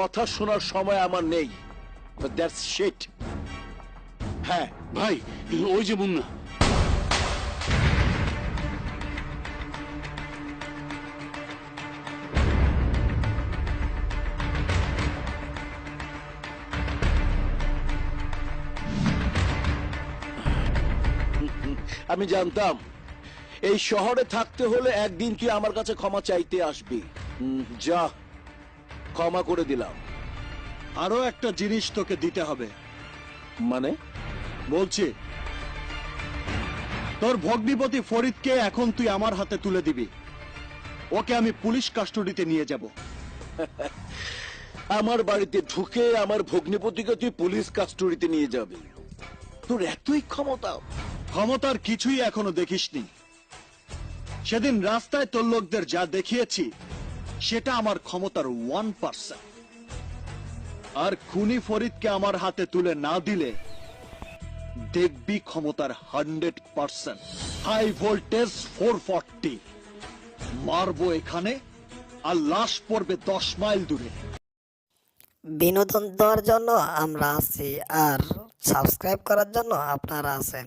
কথা শোনার সময় আমার নেই। But that's shit. হ্যাঁ ভাই, ওই যে মুন্না। আমি জানতাম এই শহরে থাকতে হলে একদিন তুই আমার কাছে ক্ষমা চাইতে আসবি। যা, ক্ষমা করে দিলাম। আরো একটা জিনিস তোকে দিতে হবে। মানে? বলছি, তোর ভগ্নিপতি ফরিদকে এখন তুই আমার হাতে তুলে দিবি। ওকে আমি পুলিশ কাস্টডিতে নিয়ে যাব। আমার বাড়িতে ঢুকে আমার ভগ্নিপতিকে তুই পুলিশ কাস্টডিতে নিয়ে যাবি? তোর এতই ক্ষমতা? ক্ষমতার কিছুই এখনো দেখিসনি। সেদিন রাস্তায় তোর লোকদের যা দেখিয়েছি সেটা আমার ক্ষমতার 1%। আর খুনি ফরিদকে আমার হাতে তুলে না দিলে দেখবি ক্ষমতার 100%। হাই ভোল্টেজ 440 মারবো এখানে, আর লাশ পড়বে 10 মাইল দূরে। বিনোদন দেওয়ার জন্য আমরা আছি, আর সাবস্ক্রাইব করার জন্য আপনারা আছেন।